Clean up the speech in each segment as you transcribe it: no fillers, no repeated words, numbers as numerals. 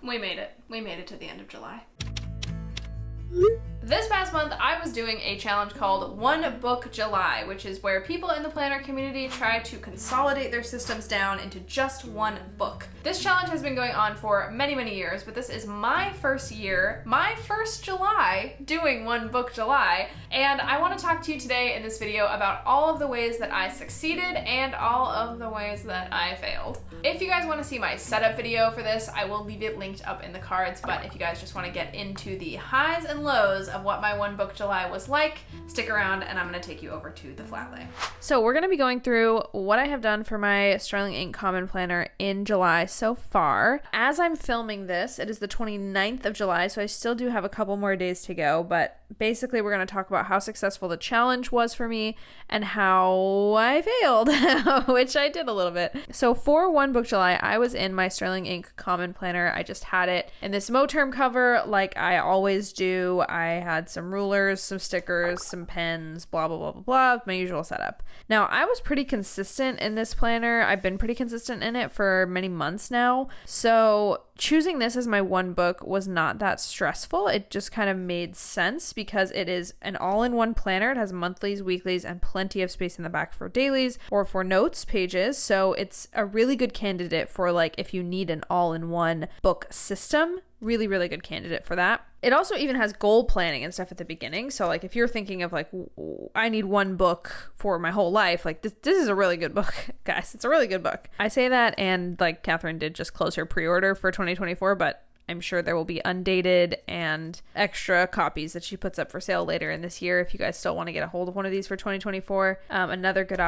We made it. We made it to the end of July. This past month, I was doing a challenge called One Book July, which is where people in the planner community try to consolidate their systems down into just one book. This challenge has been going on for many, many years, but this is my first year, my first July, doing One Book July, and I want to talk to you today in this video about all of the ways that I succeeded and all of the ways that I failed. If you guys want to see my setup video for this, I will leave it linked up in the cards, but if you guys just want to get into the highs and lows of what my One Book July was like, stick around and I'm going to take you over to the flat lay. So we're going to be going through what I have done for my Sterling Ink Common Planner in July so far. As I'm filming this, it is the 29th of July, so I still do have a couple more days to go, but basically we're going to talk about how successful the challenge was for me and how I failed, which I did a little bit. So for One Book July, I was in my Sterling Ink Common Planner. I just had it in this Moterm cover like I always do. I had some rulers, some stickers, some pens, blah, blah, blah, blah, blah, my usual setup. Now, I was pretty consistent in this planner. I've been pretty consistent in it for many months now. So choosing this as my one book was not that stressful. It just kind of made sense because it is an all-in-one planner. It has monthlies, weeklies, and plenty of space in the back for dailies or for notes pages. So it's a really good candidate for like if you need an all-in-one book system. Really, really good candidate for that. It also even has goal planning and stuff at the beginning. So like if you're thinking of like, I need one book for my whole life, like this is a really good book, guys. It's a really good book. I say that, and like Catherine did just close her pre-order for 2024, but I'm sure there will be undated and extra copies that she puts up for sale later in this year if you guys still want to get a hold of one of these for 2024. Another good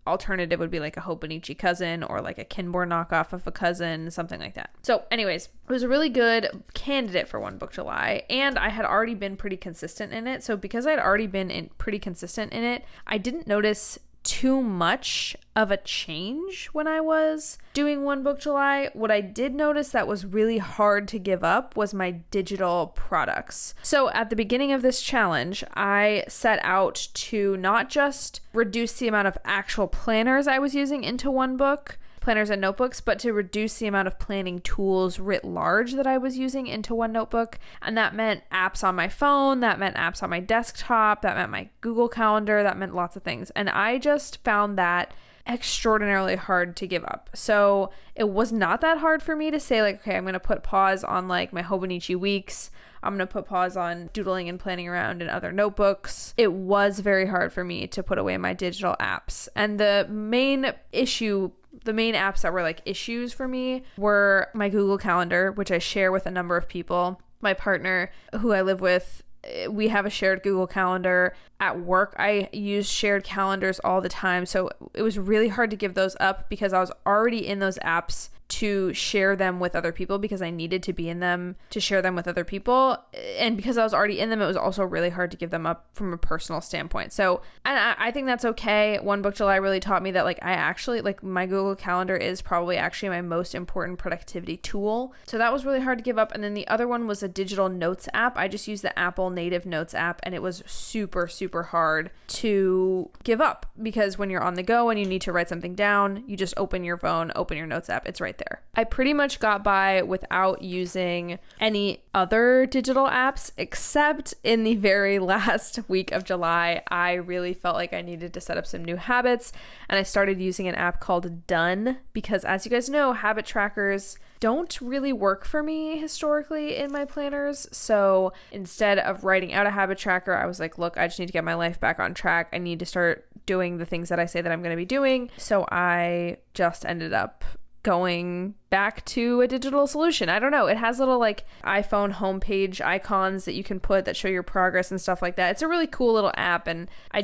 alternative would be like a Hobonichi cousin or like a Kinborn knockoff of a cousin, something like that. So anyways, it was a really good candidate for One Book July, and I had already been pretty consistent in it. So because I had already been pretty consistent in it, I didn't notice too much of a change when I was doing One Book July. What I did notice that was really hard to give up was my digital products. So at the beginning of this challenge, I set out to not just reduce the amount of actual planners I was using into one book, planners and notebooks, but to reduce the amount of planning tools writ large that I was using into one notebook. And that meant apps on my phone, that meant apps on my desktop, that meant my Google Calendar, that meant lots of things. And I just found that extraordinarily hard to give up. So it was not that hard for me to say like, okay, I'm going to put pause on like my Hobonichi weeks. I'm going to put pause on doodling and planning around in other notebooks. It was very hard for me to put away my digital apps. And the main apps that were like issues for me were my Google Calendar, which I share with a number of people. My partner, who I live with, we have a shared Google Calendar. At work, I use shared calendars all the time. So it was really hard to give those up because I was already in those apps to share them with other people because I needed to be in them to share them with other people. And because I was already in them, it was also really hard to give them up from a personal standpoint. So, and I think that's okay. One Book July really taught me that like I actually, like my Google Calendar is probably actually my most important productivity tool. So that was really hard to give up. And then the other one was a digital notes app. I just used the Apple native notes app, and it was super, super hard to give up because when you're on the go and you need to write something down, you just open your phone, open your notes app. It's right there. I pretty much got by without using any other digital apps, except in the very last week of July, I really felt like I needed to set up some new habits, and I started using an app called Done because, as you guys know, habit trackers don't really work for me historically in my planners. So instead of writing out a habit tracker, I was like, look, I just need to get my life back on track. I need to start doing the things that I say that I'm going to be doing. So I just ended up going back to a digital solution. I don't know. It has little like iPhone homepage icons that you can put that show your progress and stuff like that. It's a really cool little app, and I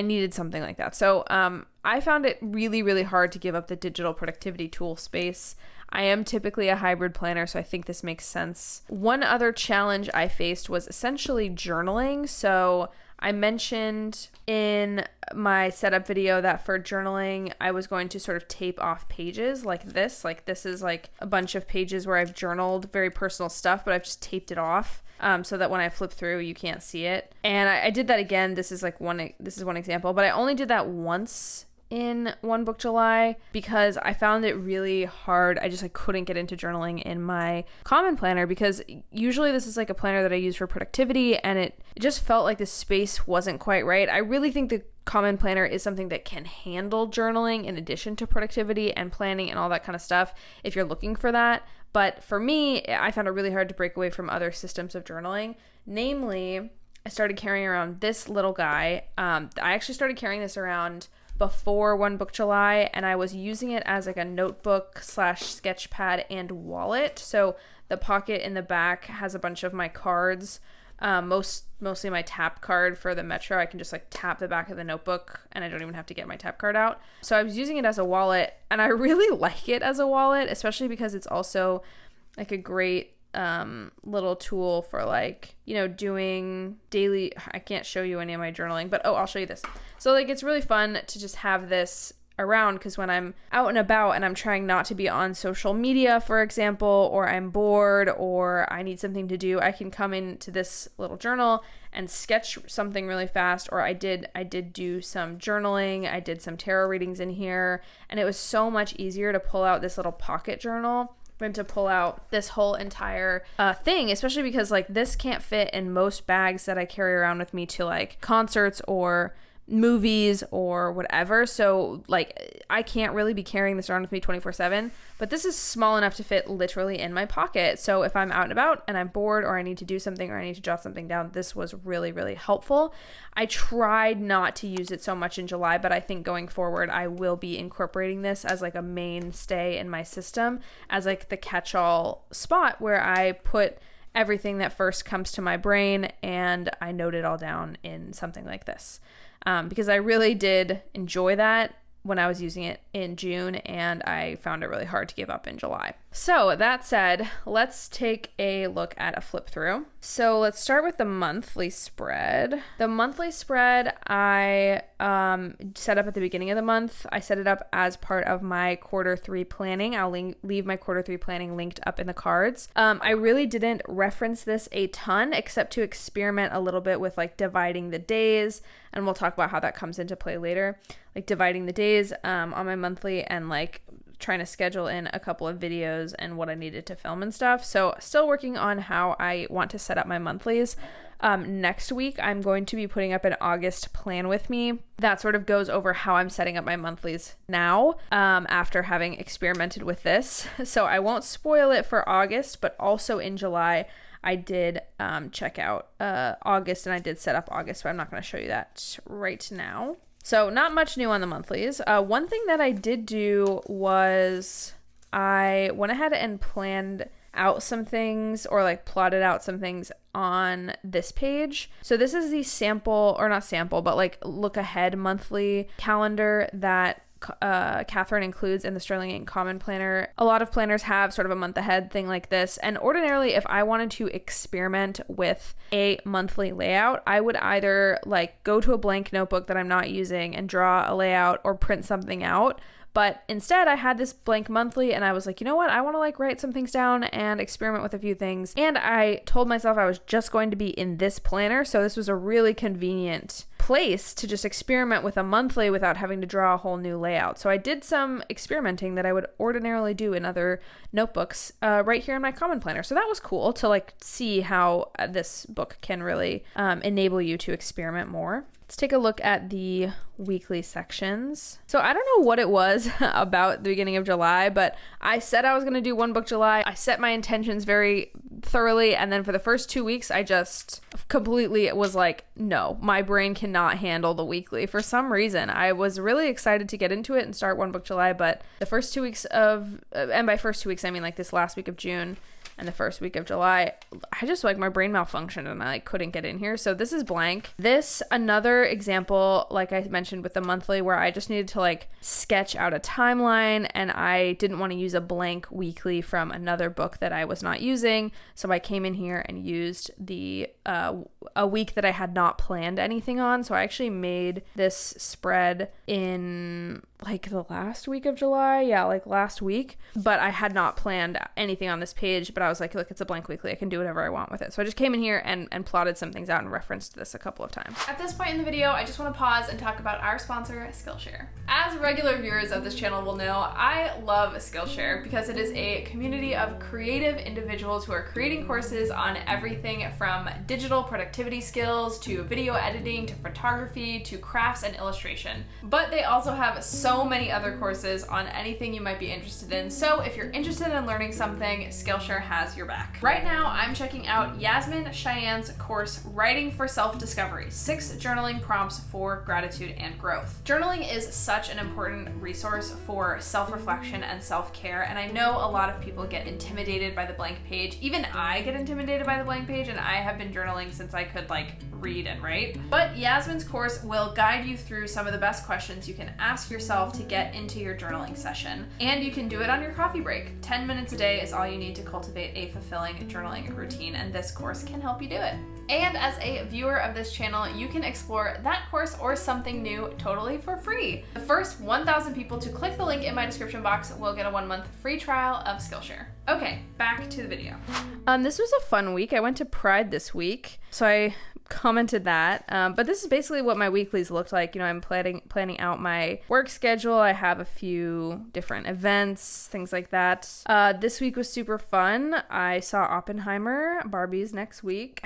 needed something like that. So I found it really, really hard to give up the digital productivity tool space. I am typically a hybrid planner, so I think this makes sense. One other challenge I faced was essentially journaling. So I mentioned in my setup video that for journaling, I was going to sort of tape off pages like this. Like this is like a bunch of pages where I've journaled very personal stuff, but I've just taped it off so that when I flip through, you can't see it. And I did that again. This is one example, but I only did that once in One Book July because I found it really hard. I just couldn't get into journaling in my common planner because usually this is like a planner that I use for productivity, and it just felt like the space wasn't quite right. I really think the common planner is something that can handle journaling in addition to productivity and planning and all that kind of stuff if you're looking for that. But for me, I found it really hard to break away from other systems of journaling. Namely, I started carrying around this little guy. I actually started carrying this around before One Book July, and I was using it as like a notebook / sketch pad and wallet. So the pocket in the back has a bunch of my cards, mostly my tap card for the Metro. I can just like tap the back of the notebook and I don't even have to get my tap card out. So I was using it as a wallet, and I really like it as a wallet, especially because it's also like a great little tool for like, you know, doing daily. I can't show you any of my journaling, but I'll show you this. So like it's really fun to just have this around, because when I'm out and about and I'm trying not to be on social media, for example, or I'm bored or I need something to do, I can come into this little journal and sketch something really fast. Or I did do some journaling. I did some tarot readings in here, and it was so much easier to pull out this little pocket journal than to pull out this whole entire thing, especially because like this can't fit in most bags that I carry around with me to like concerts or movies or whatever. So like I can't really be carrying this around with me 24/7, but this is small enough to fit literally in my pocket. So if I'm out and about and I'm bored or I need to do something or I need to jot something down, this was really, really helpful. I tried not to use it so much in July, but I think going forward I will be incorporating this as like a mainstay in my system, as like the catch-all spot where I put everything that first comes to my brain and I note it all down in something like this. Because I really did enjoy that when I was using it in June, and I found it really hard to give up in July. So that said, let's take a look at a flip through. So let's start with the monthly spread. The monthly spread I set up at the beginning of the month. I set it up as part of my Q3 planning. I'll leave my Q3 planning linked up in the cards. I really didn't reference this a ton, except to experiment a little bit with like dividing the days, and we'll talk about how that comes into play later. Like dividing the days on my monthly and like trying to schedule in a couple of videos and what I needed to film and stuff. So still working on how I want to set up my monthlies. Next week, I'm going to be putting up an August plan with me. That sort of goes over how I'm setting up my monthlies now, after having experimented with this. So I won't spoil it for August, but also in July, I did check out August, and I did set up August, but I'm not going to show you that right now. So not much new on the monthlies. One thing that I did do was I went ahead and planned out some things, or like plotted out some things on this page. So this is the sample, or not sample, but like look ahead monthly calendar that Catherine includes in the Sterling Inc. Common Planner. A lot of planners have sort of a month ahead thing like this, and ordinarily if I wanted to experiment with a monthly layout, I would either like go to a blank notebook that I'm not using and draw a layout or print something out. But instead I had this blank monthly, and I was like, you know what? I want to like write some things down and experiment with a few things. And I told myself I was just going to be in this planner. So this was a really convenient place to just experiment with a monthly without having to draw a whole new layout. So I did some experimenting that I would ordinarily do in other notebooks right here in my Common Planner. So that was cool to like see how this book can really enable you to experiment more. Let's take a look at the weekly sections. So I don't know what it was about the beginning of July, but I said I was going to do One Book July. I set my intentions very thoroughly, and then for the first 2 weeks, I just completely was like, no, my brain cannot handle the weekly. For some reason, I was really excited to get into it and start One Book July, but the first 2 weeks of, and by first 2 weeks, I mean like this last week of June and the first week of July, I just like my brain malfunctioned and I like couldn't get in here. So this is blank. This, another example, like I mentioned with the monthly, where I just needed to like sketch out a timeline, and I didn't want to use a blank weekly from another book that I was not using. So I came in here and used the a week that I had not planned anything on. So I actually made this spread in like the last week of July. Yeah, like last week. But I had not planned anything on this page, but I was like, look, it's a blank weekly. I can do whatever I want with it. So I just came in here and plotted some things out and referenced this a couple of times. At this point in the video, I just want to pause and talk about our sponsor, Skillshare. As regular viewers of this channel will know, I love Skillshare because it is a community of creative individuals who are creating courses on everything from digital productivity skills to video editing to photography to crafts and illustration. But they also have so many other courses on anything you might be interested in. So if you're interested in learning something, Skillshare has your back. Right now, I'm checking out Yasmin Cheyenne's course, Writing for Self-Discovery, 6 Journaling Prompts for Gratitude and Growth. Journaling is such an important resource for self-reflection and self-care, and I know a lot of people get intimidated by the blank page. Even I get intimidated by the blank page, and I have been journaling since I could read and write. But Yasmin's course will guide you through some of the best questions you can ask yourself to get into your journaling session. And you can do it on your coffee break. 10 minutes a day is all you need to cultivate a fulfilling journaling routine, and this course can help you do it. And as a viewer of this channel, you can explore that course or something new totally for free. The first 1,000 people to click the link in my description box will get a 1-month free trial of Skillshare. Okay, back to the video. This was a fun week. I went to Pride this week, so I commented that, but this is basically what my weeklies looked like. You know, I'm planning out my work schedule. I have a few different events, things like that. This week was super fun. I saw Oppenheimer. Barbie's next week.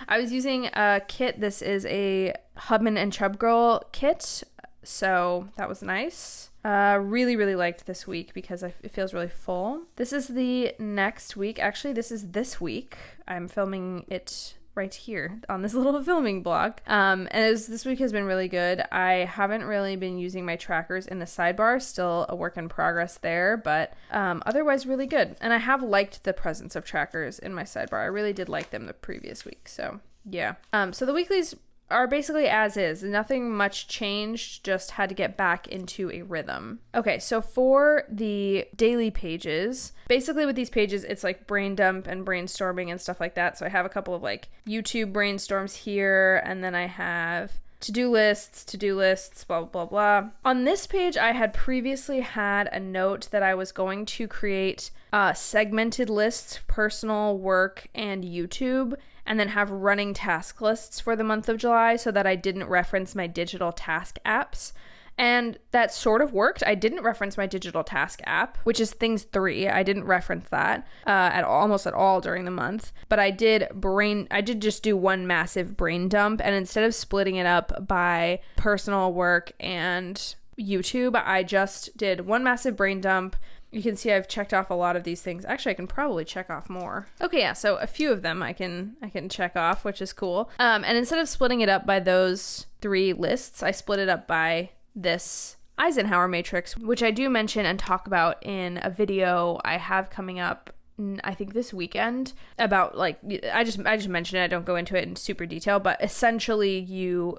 I was using a kit. This is a Hubman and Chub Girl kit, so that was nice. Really liked this week because it feels really full. This is the next week. Actually, this is this week. I'm filming it right here on this little filming block. This week has been really good. I haven't really been using my trackers in the sidebar, still a work in progress there, but otherwise really good. And I have liked the presence of trackers in my sidebar. I really did like them the previous week, so yeah. So the weeklies are basically as is. Nothing much changed, just had to get back into a rhythm. Okay, so for the daily pages, basically with these pages, it's like brain dump and brainstorming and stuff like that. So I have a couple of YouTube brainstorms here, and then I have to-do lists, blah, blah, blah. On this page, I had previously had a note that I was going to create segmented lists, personal, work, and YouTube, and then have running task lists for the month of July so that I didn't reference my digital task apps. And that sort of worked. I didn't reference my digital task app, which is Things 3. I didn't reference that almost at all during the month. But I did just do one massive brain dump. And instead of splitting it up by personal, work, and YouTube, I just did one massive brain dump. You can see I've checked off a lot of these things. Actually, I can probably check off more. Okay, yeah, so a few of them I can check off, which is cool. And instead of splitting it up by those 3 lists, I split it up by this Eisenhower matrix, which I do mention and talk about in a video I have coming up, I think this weekend, about I just mentioned it. I don't go into it in super detail, but essentially you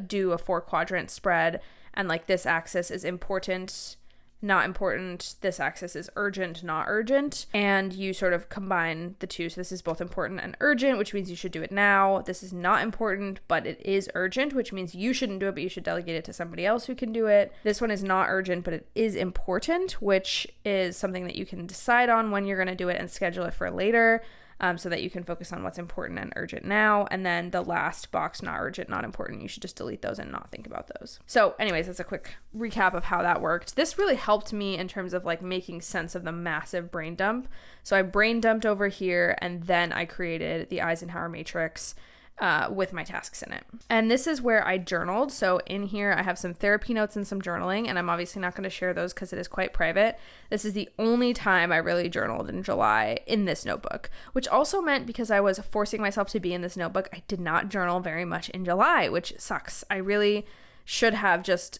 do a 4-quadrant spread, and this axis is important, not important. This axis is urgent, not urgent. And you sort of combine the two. So this is both important and urgent, which means you should do it now. This is not important, but it is urgent, which means you shouldn't do it, but you should delegate it to somebody else who can do it. This one is not urgent, but it is important, which is something that you can decide on when you're going to do it and schedule it for later. So that you can focus on what's important and urgent now. And then the last box, not urgent, not important, you should just delete those and not think about those. So anyways, that's a quick recap of how that worked. This really helped me in terms of making sense of the massive brain dump. So I brain dumped over here, and then I created the Eisenhower matrix with my tasks in it. And this is where I journaled. So in here, I have some therapy notes and some journaling, and I'm obviously not going to share those because it is quite private. This is the only time I really journaled in July in this notebook, which also meant because I was forcing myself to be in this notebook, I did not journal very much in July, which sucks. I really should have just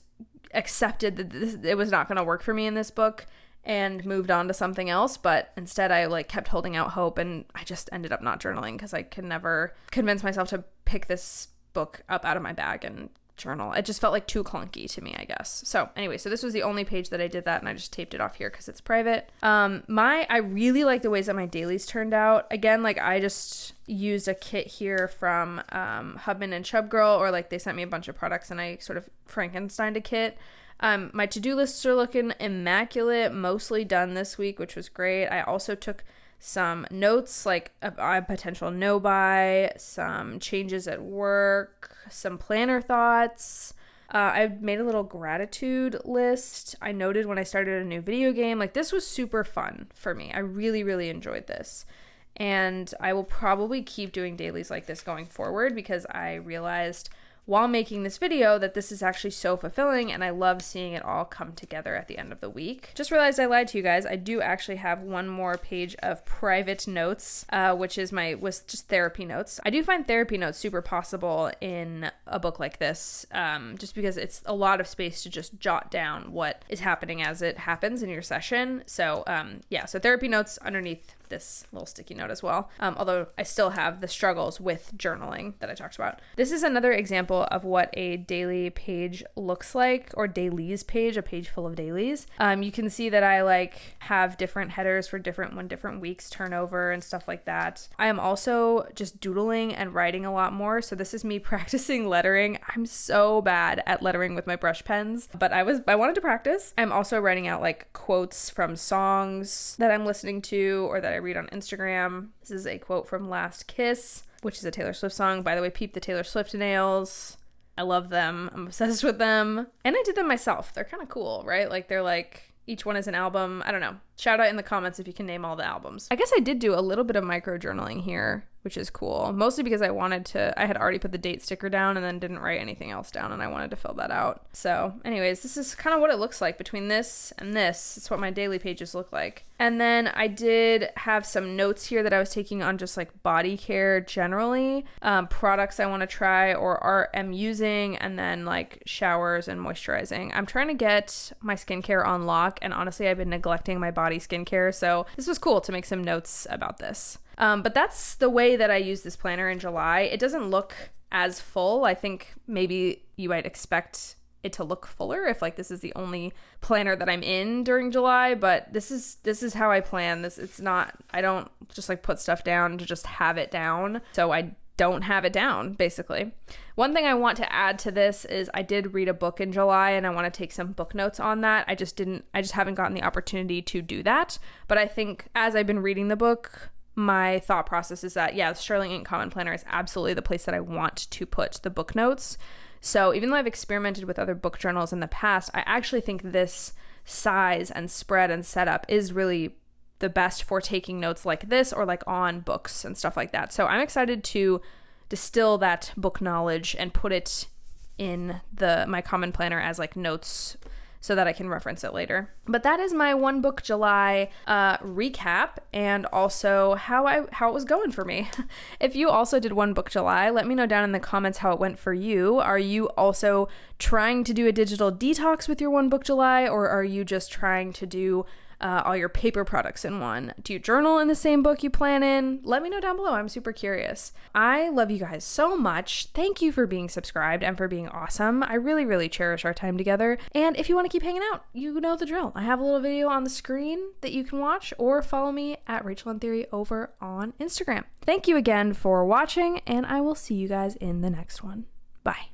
accepted that it was not going to work for me in this book and moved on to something else, but instead I kept holding out hope, and I just ended up not journaling because I could never convince myself to pick this book up out of my bag and journal. It just felt like too clunky to me, I guess. So anyway, so this was the only page that I did that, and I just taped it off here because it's private. I really like the ways that my dailies turned out. Again, like I just used a kit here from Hubman and Chub Girl, or like they sent me a bunch of products and I sort of Frankensteined a kit. My to-do lists are looking immaculate, mostly done this week, which was great. I also took some notes, like a potential no-buy, some changes at work, some planner thoughts. I made a little gratitude list. I noted when I started a new video game. Like, this was super fun for me. I really, really enjoyed this. And I will probably keep doing dailies like this going forward because I realized while making this video that this is actually so fulfilling, and I love seeing it all come together at the end of the week. Just realized I lied to you guys. I do actually have one more page of private notes, which was just therapy notes. I do find therapy notes super possible in a book like this, just because it's a lot of space to just jot down what is happening as it happens in your session. So so therapy notes underneath this little sticky note as well, although I still have the struggles with journaling that I talked about. This is another example of what a daily page looks like, or dailies page, a page full of dailies. You can see that I like have different headers for when different weeks turn over and stuff like that. I am also just doodling and writing a lot more, so this is me practicing lettering. I'm so bad at lettering with my brush pens, but I wanted to practice. I'm also writing out like quotes from songs that I'm listening to or that I read on Instagram. This is a quote from Last Kiss, which is a Taylor Swift song. By the way, peep the Taylor Swift nails. I love them. I'm obsessed with them. And I did them myself. They're kind of cool, right? Like, they're like, each one is an album. I don't know. Shout out in the comments if you can name all the albums. I guess I did do a little bit of micro journaling here, which is cool. Mostly because I had already put the date sticker down and then didn't write anything else down, and I wanted to fill that out. So anyways, this is kind of what it looks like between this and this. It's what my daily pages look like. And then I did have some notes here that I was taking on just like body care generally, products I want to try or am using, and then like showers and moisturizing. I'm trying to get my skincare on lock, and honestly, I've been neglecting my body skincare, so this was cool to make some notes about this. But that's the way that I use this planner in July. It doesn't look as full. I think maybe you might expect it to look fuller if like this is the only planner that I'm in during July, but this is how I plan this. I don't just like put stuff down to just have it down. So I don't have it down, basically. One thing I want to add to this is I did read a book in July, and I want to take some book notes on that. I just haven't gotten the opportunity to do that. But I think as I've been reading the book, my thought process is that, the Sterling Ink Common Planner is absolutely the place that I want to put the book notes. So even though I've experimented with other book journals in the past, I actually think this size and spread and setup is really the best for taking notes like this, or like on books and stuff like that. So I'm excited to distill that book knowledge and put it in my common planner as like notes so that I can reference it later. But that is my one book July recap, and also how it was going for me. If you also did one book July, let me know down in the comments how it went for you. Are you also trying to do a digital detox with your one book July, or are you just trying to do all your paper products in one? Do you journal in the same book you plan in? Let me know down below. I'm super curious. I love you guys so much. Thank you for being subscribed and for being awesome. I really, really cherish our time together. And if you want to keep hanging out, you know the drill. I have a little video on the screen that you can watch, or follow me at Rachelle in Theory over on Instagram. Thank you again for watching, and I will see you guys in the next one. Bye.